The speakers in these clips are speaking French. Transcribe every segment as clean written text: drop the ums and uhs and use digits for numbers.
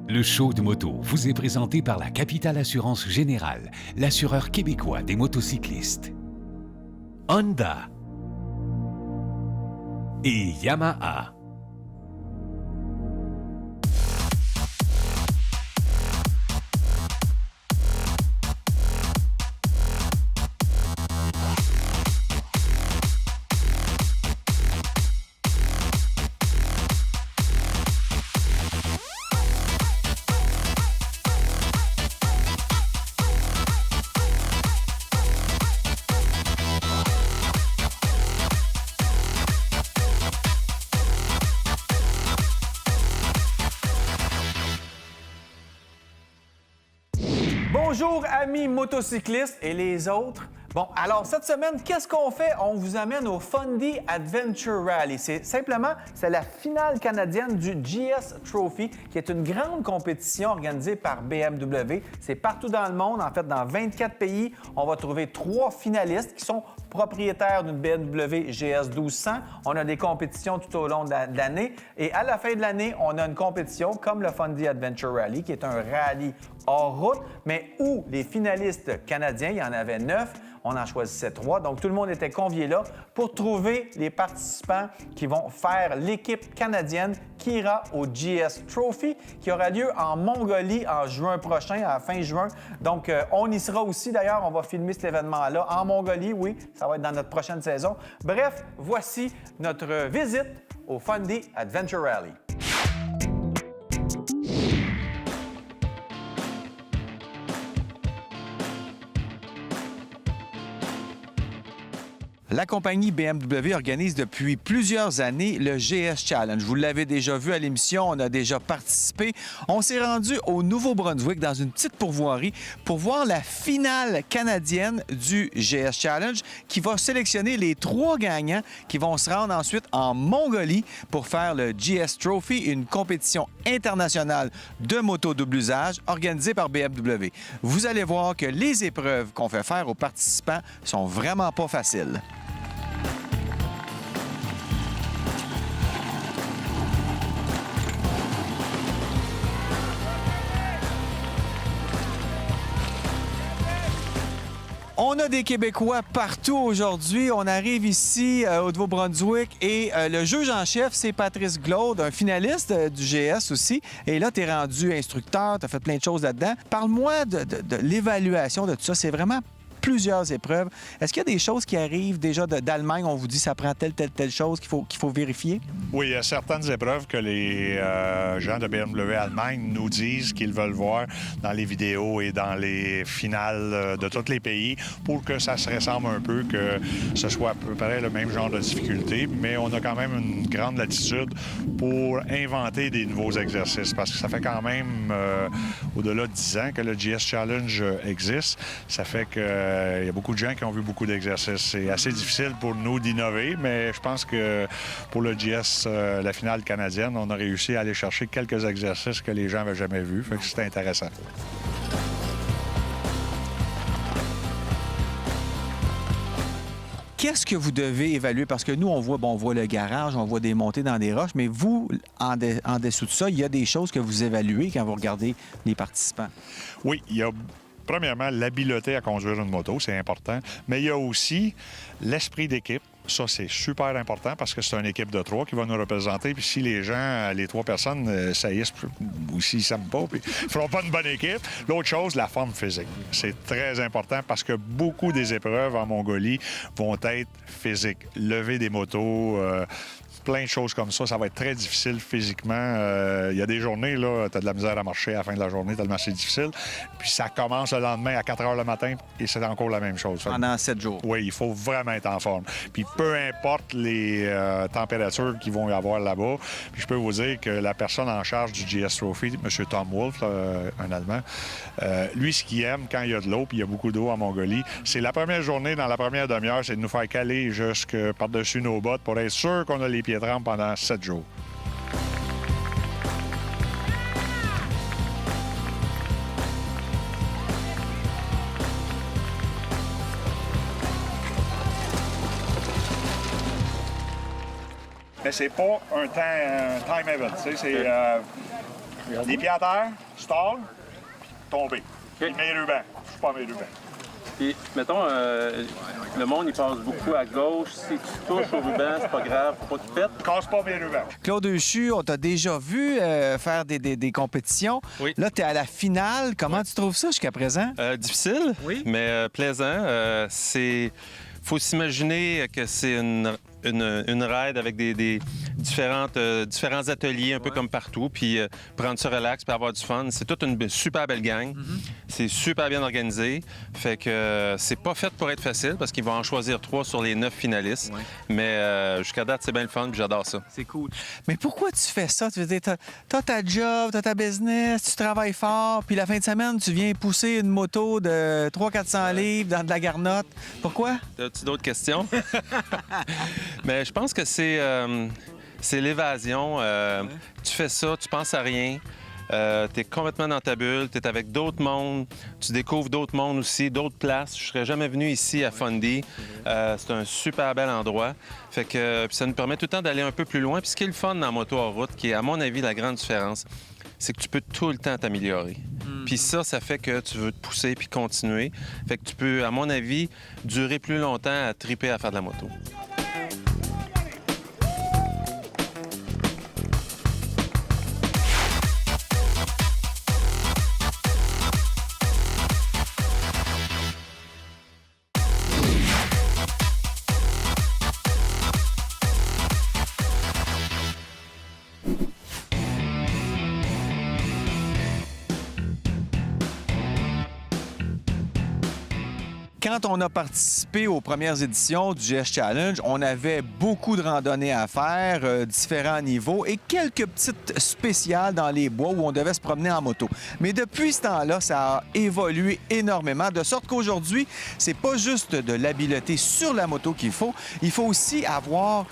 Le show de moto vous est présenté par la Capitale Assurance Générale, l'assureur québécois des motocyclistes. Honda et Yamaha. Bonjour amis motocyclistes et les autres. Bon, alors cette semaine, qu'est-ce qu'on fait? On vous amène au Fundy Adventure Rally. C'est la finale canadienne du GS Trophy, qui est une grande compétition organisée par BMW. C'est partout dans le monde, en fait, dans 24 pays. On va trouver 3 finalistes qui sont propriétaires d'une BMW GS 1200. On a des compétitions tout au long de l'année. Et à la fin de l'année, on a une compétition comme le Fundy Adventure Rally, qui est un rallye hors route, mais où les finalistes canadiens, il y en avait 9, on en choisissait 3. Donc, tout le monde était convié là pour trouver les participants qui vont faire l'équipe canadienne qui ira au GS Trophy, qui aura lieu en Mongolie en juin prochain, à la fin juin. Donc, on y sera aussi. D'ailleurs, on va filmer cet événement-là en Mongolie. Oui, ça va être dans notre prochaine saison. Bref, voici notre visite au Fundy Adventure Rally. La compagnie BMW organise depuis plusieurs années le GS Challenge. Vous l'avez déjà vu à l'émission, on a déjà participé. On s'est rendu au Nouveau-Brunswick dans une petite pourvoirie pour voir la finale canadienne du GS Challenge qui va sélectionner les 3 gagnants qui vont se rendre ensuite en Mongolie pour faire le GS Trophy, une compétition internationale de moto double usage organisée par BMW. Vous allez voir que les épreuves qu'on fait faire aux participants sont vraiment pas faciles. On a des Québécois partout aujourd'hui. On arrive ici au Nouveau-Brunswick et le juge en chef, c'est Patrice Glaude, un finaliste du GS aussi. Et là, tu es rendu instructeur, tu as fait plein de choses là-dedans. Parle-moi de l'évaluation de tout ça. C'est vraiment plusieurs épreuves. Est-ce qu'il y a des choses qui arrivent déjà d'Allemagne? On vous dit ça prend telle chose qu'il faut vérifier? Oui, il y a certaines épreuves que les gens de BMW Allemagne nous disent qu'ils veulent voir dans les vidéos et dans les finales de tous les pays pour que ça se ressemble un peu, que ce soit à peu près le même genre de difficulté, mais on a quand même une grande latitude pour inventer des nouveaux exercices parce que ça fait quand même au-delà de 10 ans que le GS Challenge existe. Ça fait que il y a beaucoup de gens qui ont vu beaucoup d'exercices. C'est assez difficile pour nous d'innover, mais je pense que pour le GS, la finale canadienne, on a réussi à aller chercher quelques exercices que les gens n'avaient jamais vus. Fait que c'était intéressant. Qu'est-ce que vous devez évaluer? Parce que nous, on voit le garage, on voit des montées dans des roches, mais vous, en dessous de ça, il y a des choses que vous évaluez quand vous regardez les participants. Oui, il y a premièrement, l'habileté à conduire une moto, c'est important. Mais il y a aussi l'esprit d'équipe. Ça, c'est super important parce que c'est une équipe de 3 qui va nous représenter. Puis si les gens, les 3 personnes, saillissent ou s'ils ne s'aiment pas, puis ils ne feront pas une bonne équipe. L'autre chose, la forme physique. C'est très important parce que beaucoup des épreuves en Mongolie vont être physiques. Lever des motos, plein de choses comme ça. Ça va être très difficile physiquement. Il y a des journées, là, tu as de la misère à marcher à la fin de la journée, tellement c'est difficile. Puis ça commence le lendemain à 4 heures le matin et c'est encore la même chose. Pendant 7 jours. Oui, il faut vraiment être en forme. Puis peu importe les températures qu'ils vont y avoir là-bas, puis je peux vous dire que la personne en charge du GS Trophy, M. Tom Wolf, un Allemand, lui, ce qu'il aime quand il y a de l'eau, puis il y a beaucoup d'eau en Mongolie, c'est la première journée, dans la première demi-heure, c'est de nous faire caler jusque par-dessus nos bottes pour être sûr qu'on a les pieds trempes pendant 7 jours. Mais c'est pas un time event, tu sais, c'est Les pieds à terre, stall, tomber. Puis mes rubans. Je suis pas mes rubans. Puis, mettons, le monde, il passe beaucoup à gauche. Si tu touches au ruban, c'est pas grave, faut pas qu'il pète. Casse pas mes rubans. Claude Huchu, on t'a déjà vu faire des compétitions. Oui. Là, tu es à la finale. Comment tu trouves ça jusqu'à présent? Difficile, Oui. mais plaisant. Faut s'imaginer que c'est une ride avec des différents ateliers, un peu comme partout, puis prendre ça relax, puis avoir du fun. C'est toute une super belle gang. C'est super bien organisé. Fait que c'est pas fait pour être facile, parce qu'ils vont en choisir 3 sur les 9 finalistes. Mais jusqu'à date, c'est bien le fun, puis j'adore ça. C'est cool. Mais pourquoi tu fais ça? Tu veux dire, t'as ta job, t'as ta business, tu travailles fort, puis la fin de semaine, tu viens pousser une moto de 300-400 livres dans de la garnotte. Pourquoi? As-tu d'autres questions? Mais je pense que c'est l'évasion. Tu fais ça, tu penses à rien. Tu es complètement dans ta bulle, tu es avec d'autres mondes, tu découvres d'autres mondes aussi, d'autres places. Je serais jamais venu ici à Fundy. C'est un super bel endroit. Fait que puis ça nous permet tout le temps d'aller un peu plus loin. Puis ce qui est le fun dans moto en route, qui est à mon avis la grande différence, c'est que tu peux tout le temps t'améliorer. Puis ça fait que tu veux te pousser puis continuer. Fait que tu peux, à mon avis, durer plus longtemps à triper à faire de la moto. Quand on a participé aux premières éditions du GS Challenge, on avait beaucoup de randonnées à faire, différents niveaux et quelques petites spéciales dans les bois où on devait se promener en moto. Mais depuis ce temps-là, ça a évolué énormément, de sorte qu'aujourd'hui, c'est pas juste de l'habileté sur la moto qu'il faut, il faut aussi avoir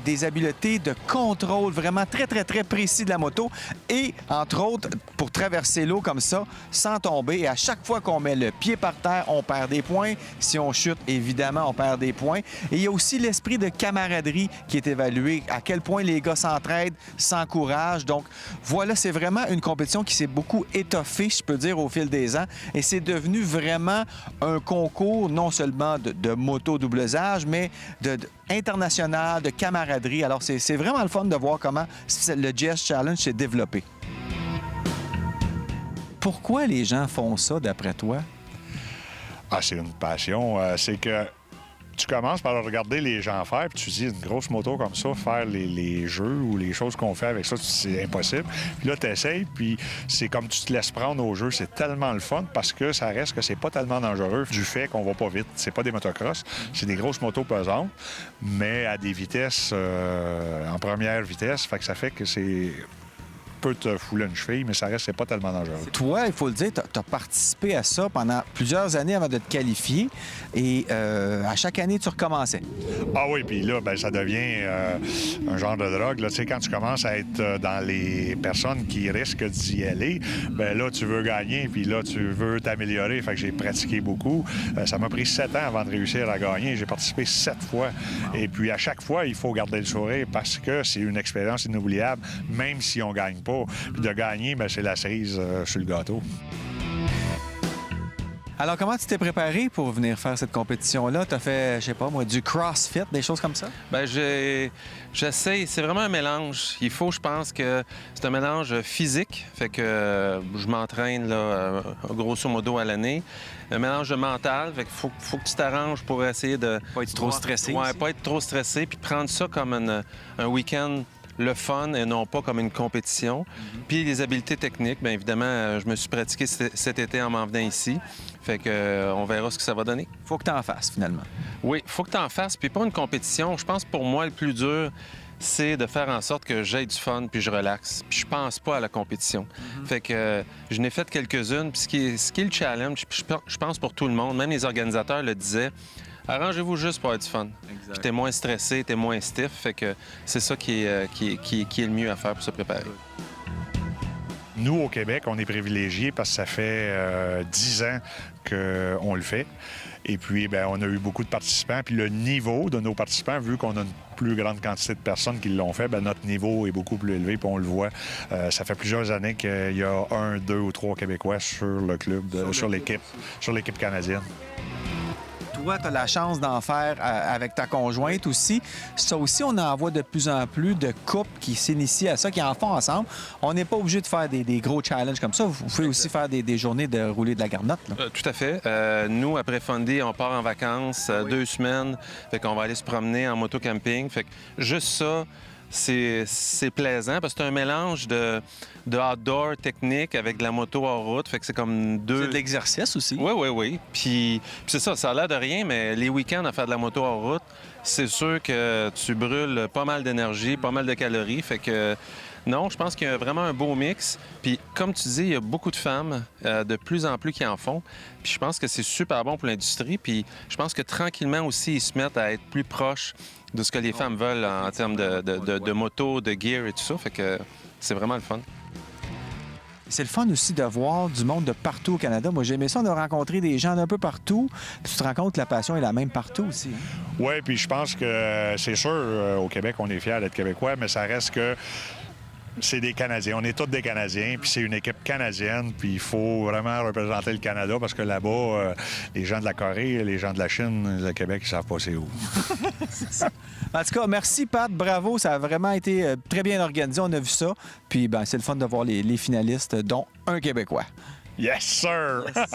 des habiletés de contrôle vraiment très, très, très précis de la moto et, entre autres, pour traverser l'eau comme ça, sans tomber. Et à chaque fois qu'on met le pied par terre, on perd des points. Si on chute, évidemment, on perd des points. Et il y a aussi l'esprit de camaraderie qui est évalué, à quel point les gars s'entraident, s'encouragent. Donc, voilà, c'est vraiment une compétition qui s'est beaucoup étoffée, je peux dire, au fil des ans. Et c'est devenu vraiment un concours, non seulement de moto doublesage, mais international, de camaraderie. Alors, c'est vraiment le fun de voir comment le GS Challenge s'est développé. Pourquoi les gens font ça, d'après toi? Ah, c'est une passion. C'est que tu commences par regarder les gens faire, puis tu dis, une grosse moto comme ça, faire les jeux ou les choses qu'on fait avec ça, c'est impossible. Puis là, tu essayes, puis c'est comme tu te laisses prendre au jeu. C'est tellement le fun parce que ça reste que c'est pas tellement dangereux du fait qu'on va pas vite. C'est pas des motocross, c'est des grosses motos pesantes, mais à des vitesses en première vitesse. Fait que ça fait que c'est peut te fouler une cheville, mais ça reste, c'est pas tellement dangereux. Toi, il faut le dire, tu as participé à ça pendant plusieurs années avant de te qualifier et à chaque année, tu recommençais. Ah oui, puis là, ben, ça devient un genre de drogue. Là. Tu sais, quand tu commences à être dans les personnes qui risquent d'y aller, ben là, tu veux gagner, puis là, tu veux t'améliorer. Fait que j'ai pratiqué beaucoup. Ça m'a pris 7 ans avant de réussir à gagner. J'ai participé 7 fois. Et puis, à chaque fois, il faut garder le sourire parce que c'est une expérience inoubliable, même si on gagne pas. Puis de gagner, bien, c'est la cerise sur le gâteau. Alors, comment tu t'es préparé pour venir faire cette compétition-là? Tu as fait, je sais pas moi, du CrossFit, des choses comme ça? Bien, j'essaie. C'est vraiment un mélange. Il faut, je pense, que c'est un mélange physique. Fait que je m'entraîne, là, grosso modo, à l'année. Un mélange de mental. Fait qu'il faut que tu t'arranges pour essayer de... Pas être trop stressé. Ouais, pas être trop stressé. Puis prendre ça comme un week-end le fun et non pas comme une compétition. Puis les habiletés techniques, bien évidemment, je me suis pratiqué cet été en m'en venant ici. Fait que on verra ce que ça va donner. Faut que tu en fasses, finalement. Oui, faut que tu en fasses. Puis pas une compétition. Je pense pour moi, le plus dur, c'est de faire en sorte que j'aie du fun puis je relaxe. Puis je pense pas à la compétition. Fait que je n'ai fait quelques-unes. Puis ce qui est le challenge, puis je pense pour tout le monde, même les organisateurs le disaient, arrangez-vous juste pour avoir du fun. Puis t'es moins stressé, t'es moins stiff. Fait que c'est ça qui est le mieux à faire pour se préparer. Nous, au Québec, on est privilégiés parce que ça fait 10 ans qu'on le fait. Et puis, bien, on a eu beaucoup de participants. Puis le niveau de nos participants, vu qu'on a une plus grande quantité de personnes qui l'ont fait, bien, notre niveau est beaucoup plus élevé. Puis on le voit. Ça fait plusieurs années qu'il y a 1, 2 ou 3 Québécois sur le club, sur l'équipe canadienne. Toi, tu as la chance d'en faire avec ta conjointe aussi. Ça aussi, on en voit de plus en plus de couples qui s'initient à ça, qui en font ensemble. On n'est pas obligé de faire des gros challenges comme ça. Vous pouvez aussi faire des journées de rouler de la garnotte. Tout à fait. Nous, après Fundy, on part en vacances 2 semaines. Fait qu'on va aller se promener en moto-camping. Fait que juste ça, c'est plaisant parce que c'est un mélange de outdoor technique avec de la moto hors route. Fait que c'est comme deux... C'est de l'exercice aussi. Oui. Puis c'est ça a l'air de rien, mais les week-ends à faire de la moto hors route, c'est sûr que tu brûles pas mal d'énergie, pas mal de calories. Fait que non, je pense qu'il y a vraiment un beau mix. Puis comme tu dis, il y a beaucoup de femmes, de plus en plus qui en font. Puis je pense que c'est super bon pour l'industrie. Puis je pense que tranquillement aussi, ils se mettent à être plus proches de ce que les femmes veulent en termes de moto, de gear et tout ça. Fait que c'est vraiment le fun. C'est le fun aussi de voir du monde de partout au Canada. Moi, j'ai aimé ça de rencontrer des gens d'un peu partout. Puis tu te rends compte que la passion est la même partout aussi. Oui, puis je pense que c'est sûr, au Québec, on est fiers d'être Québécois, mais ça reste que c'est des Canadiens. On est tous des Canadiens, puis c'est une équipe canadienne, puis il faut vraiment représenter le Canada parce que là-bas, les gens de la Corée, les gens de la Chine, le Québec, ils savent pas c'est où. En tout cas, merci Pat, bravo. Ça a vraiment été très bien organisé. On a vu ça. Puis ben, c'est le fun de voir les finalistes, dont un Québécois. Yes, sir! Yes.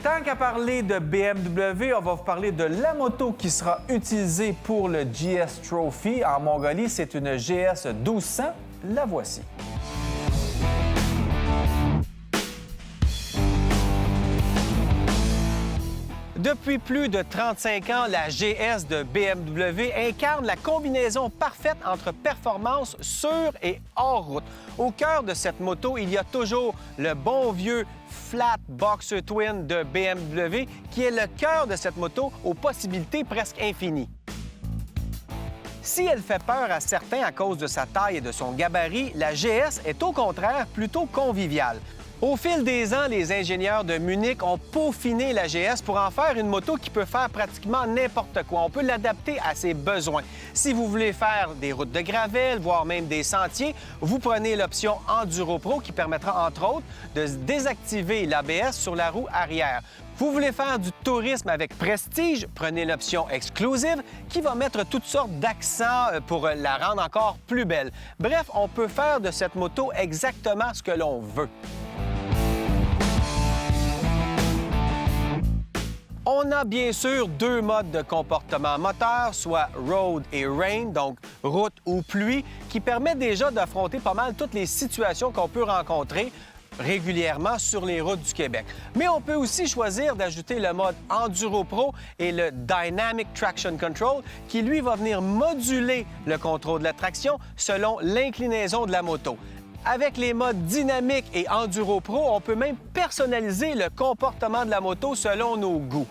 Tant qu'à parler de BMW, on va vous parler de la moto qui sera utilisée pour le GS Trophy en Mongolie. C'est une GS 1200. La voici. Depuis plus de 35 ans, la GS de BMW incarne la combinaison parfaite entre performance sur et hors route. Au cœur de cette moto, il y a toujours le bon vieux Flat Boxer Twin de BMW qui est le cœur de cette moto aux possibilités presque infinies. Si elle fait peur à certains à cause de sa taille et de son gabarit, la GS est au contraire plutôt conviviale. Au fil des ans, les ingénieurs de Munich ont peaufiné la GS pour en faire une moto qui peut faire pratiquement n'importe quoi. On peut l'adapter à ses besoins. Si vous voulez faire des routes de gravel, voire même des sentiers, vous prenez l'option Enduro Pro qui permettra, entre autres, de désactiver l'ABS sur la roue arrière. Vous voulez faire du tourisme avec prestige, prenez l'option Exclusive qui va mettre toutes sortes d'accents pour la rendre encore plus belle. Bref, on peut faire de cette moto exactement ce que l'on veut. On a bien sûr 2 modes de comportement moteur, soit Road et Rain, donc route ou pluie, qui permet déjà d'affronter pas mal toutes les situations qu'on peut rencontrer régulièrement sur les routes du Québec. Mais on peut aussi choisir d'ajouter le mode Enduro Pro et le Dynamic Traction Control qui, lui, va venir moduler le contrôle de la traction selon l'inclinaison de la moto. Avec les modes Dynamique et Enduro Pro, on peut même personnaliser le comportement de la moto selon nos goûts.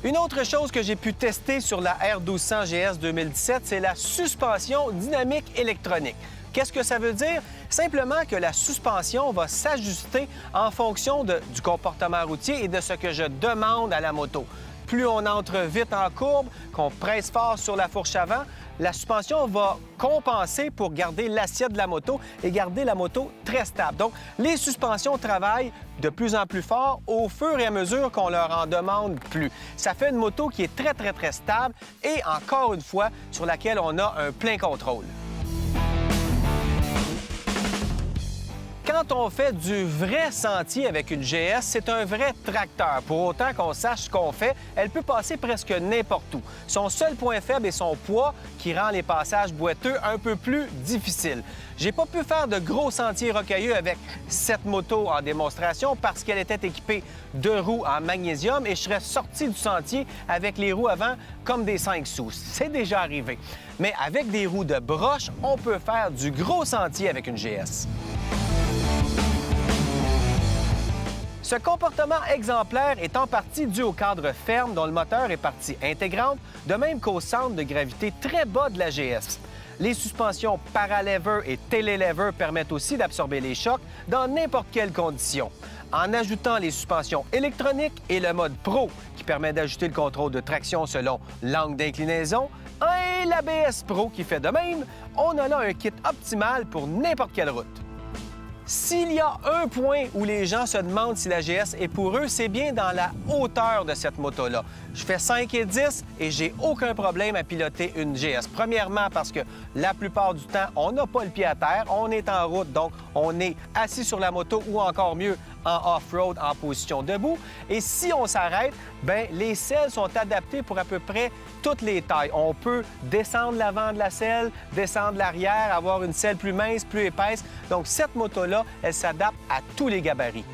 Une autre chose que j'ai pu tester sur la R1200 GS 2017, c'est la suspension dynamique électronique. Qu'est-ce que ça veut dire? Simplement que la suspension va s'ajuster en fonction du comportement routier et de ce que je demande à la moto. Plus on entre vite en courbe, qu'on presse fort sur la fourche avant, la suspension va compenser pour garder l'assiette de la moto et garder la moto très stable. Donc, les suspensions travaillent de plus en plus fort au fur et à mesure qu'on leur en demande plus. Ça fait une moto qui est très, très, très stable et, encore une fois, sur laquelle on a un plein contrôle. Quand on fait du vrai sentier avec une GS, c'est un vrai tracteur. Pour autant qu'on sache ce qu'on fait, elle peut passer presque n'importe où. Son seul point faible est son poids qui rend les passages boiteux un peu plus difficiles. J'ai pas pu faire de gros sentiers rocailleux avec cette moto en démonstration parce qu'elle était équipée de roues en magnésium et je serais sorti du sentier avec les roues avant comme des 5 sous. C'est déjà arrivé. Mais avec des roues de broche, on peut faire du gros sentier avec une GS. Ce comportement exemplaire est en partie dû au cadre ferme dont le moteur est partie intégrante, de même qu'au centre de gravité très bas de la GS. Les suspensions paralever et télélever permettent aussi d'absorber les chocs dans n'importe quelle condition. En ajoutant les suspensions électroniques et le mode Pro qui permet d'ajouter le contrôle de traction selon l'angle d'inclinaison, et l'ABS Pro qui fait de même, on a là un kit optimal pour n'importe quelle route. S'il y a un point où les gens se demandent si la GS est pour eux, c'est bien dans la hauteur de cette moto-là. Je fais 5 et 10 et j'ai aucun problème à piloter une GS. Premièrement, parce que la plupart du temps, on n'a pas le pied à terre, on est en route, donc on est assis sur la moto ou encore mieux, en off-road, en position debout. Et si on s'arrête, bien, les selles sont adaptées pour à peu près toutes les tailles. On peut descendre l'avant de la selle, descendre l'arrière, avoir une selle plus mince, plus épaisse. Donc, cette moto-là, elle s'adapte à tous les gabarits.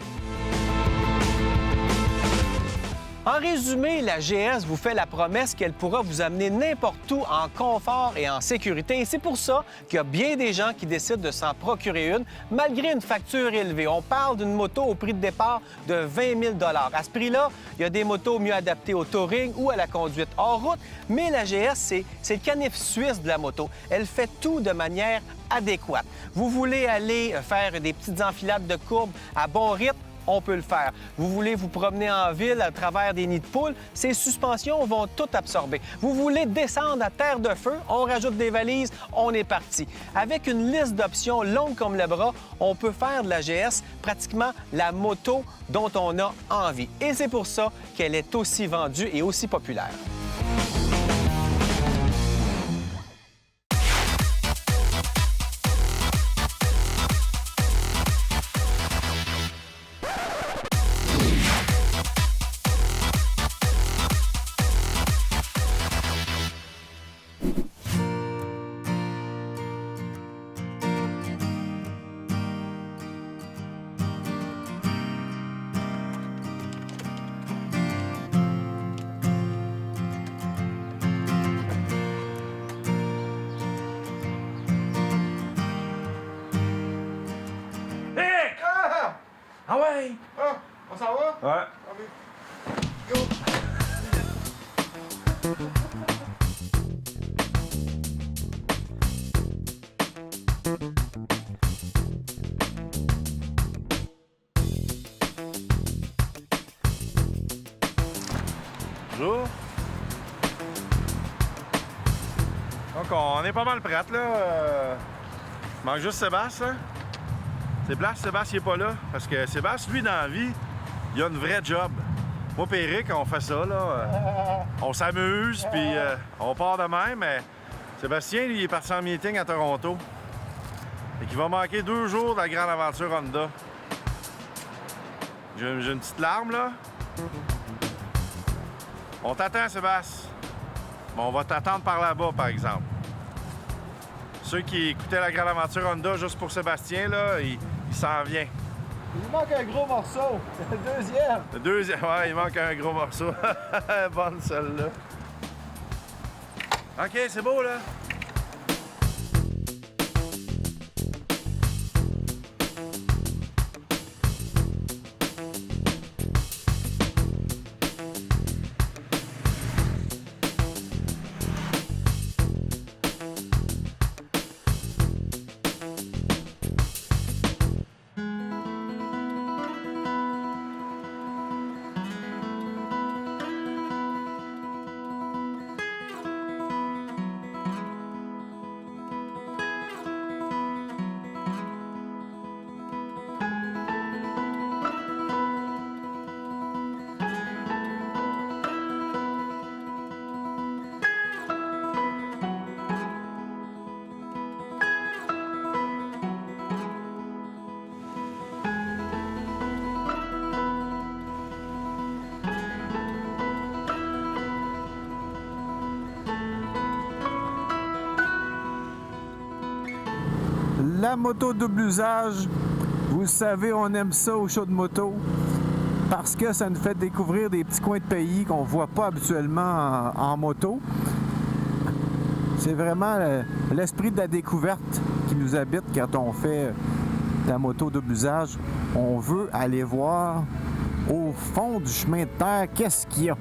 En résumé, la GS vous fait la promesse qu'elle pourra vous amener n'importe où en confort et en sécurité. Et c'est pour ça qu'il y a bien des gens qui décident de s'en procurer une, malgré une facture élevée. On parle d'une moto au prix de départ de 20 000 $. À ce prix-là, il y a des motos mieux adaptées au touring ou à la conduite hors route, mais la GS, c'est le canif suisse de la moto. Elle fait tout de manière adéquate. Vous voulez aller faire des petites enfilades de courbes à bon rythme, on peut le faire. Vous voulez vous promener en ville à travers des nids de poules, ces suspensions vont tout absorber. Vous voulez descendre à terre de feu, on rajoute des valises, on est parti. Avec une liste d'options longue comme le bras, on peut faire de la GS pratiquement la moto dont on a envie. Et c'est pour ça qu'elle est aussi vendue et aussi populaire. Ah ouais! Ah, on s'en va? Ouais. Go! Bonjour. Donc, on est pas mal prête, là. Il manque juste Sébastien. C'est plate, Sébastien n'est pas là. Parce que Sébastien, lui, dans la vie, il a une vraie job. Moi et Eric, on fait ça, là. On s'amuse, puis on part de même, mais Sébastien, lui, il est parti en meeting à Toronto. Et qu'il va manquer 2 jours de la grande aventure Honda. J'ai une petite larme, là. On t'attend, Sébastien. Bon, on va t'attendre par là-bas, par exemple. Ceux qui écoutaient la grande aventure Honda juste pour Sébastien, là, il s'en vient. Il manque un gros morceau. Le deuxième. Le deuxième, ouais, il manque un gros morceau. Bonne celle-là. OK, c'est beau, là. la moto double usage, vous le savez, on aime ça au show de moto parce que ça nous fait découvrir des petits coins de pays qu'on ne voit pas habituellement en moto. C'est vraiment l'esprit de la découverte qui nous habite quand on fait la moto double usage. On veut aller voir au fond du chemin de terre qu'est-ce qu'il y a.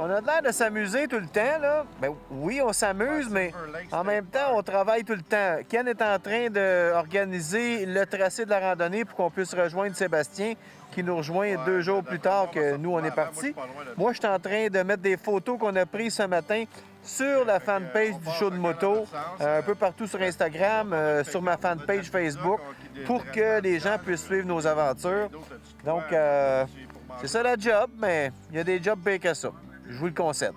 On a l'air de s'amuser tout le temps, là. Ben oui, on s'amuse, mais en même temps, on travaille tout le temps. Ken est en train d'organiser le tracé de la randonnée pour qu'on puisse rejoindre Sébastien, qui nous rejoint 2 jours plus tard que nous, on est partis. Moi, je suis en train de mettre des photos qu'on a prises ce matin sur la fanpage du show de moto, un peu partout sur Instagram, sur ma fanpage Facebook, pour que les gens puissent suivre nos aventures. Donc, c'est ça la job, mais il y a des jobs pires que ça. Je vous le concède.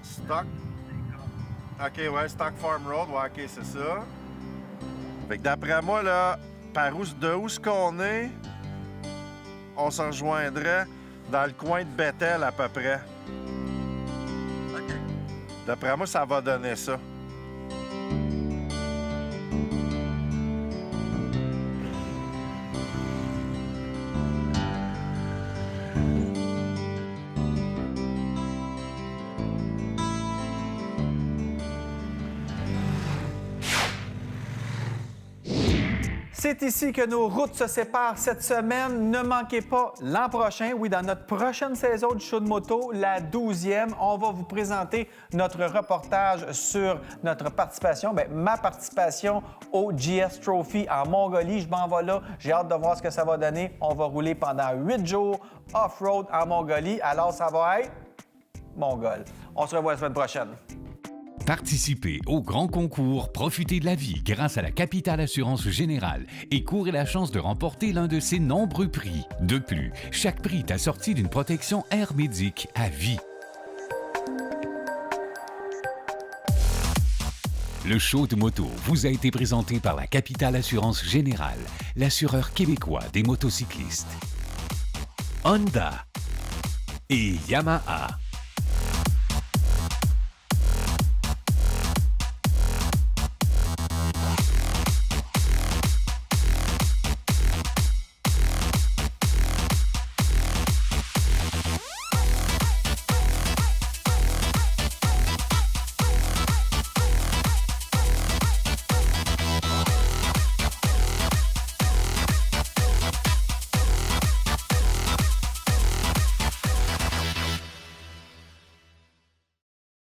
Stock. OK, ouais, Stock Farm Road. Ouais, OK, c'est ça. Fait que d'après moi, là, de où ce qu'on est, on se rejoindrait dans le coin de Bethel à peu près. OK. D'après moi, ça va donner ça. C'est ici que nos routes se séparent cette semaine. Ne manquez pas l'an prochain, oui, dans notre prochaine saison du show de moto, la 12e, on va vous présenter notre reportage sur notre participation, ma participation au GS Trophy en Mongolie. Je m'en vais là, j'ai hâte de voir ce que ça va donner. On va rouler pendant 8 jours off-road en Mongolie, alors ça va être mongol. On se revoit la semaine prochaine. Participez au grand concours Profitez de la vie grâce à la Capitale Assurance Générale et courez la chance de remporter l'un de ses nombreux prix. De plus, chaque prix est assorti d'une protection Air Médic à vie. Le show de moto vous a été présenté par la Capitale Assurance Générale, l'assureur québécois des motocyclistes. Honda et Yamaha.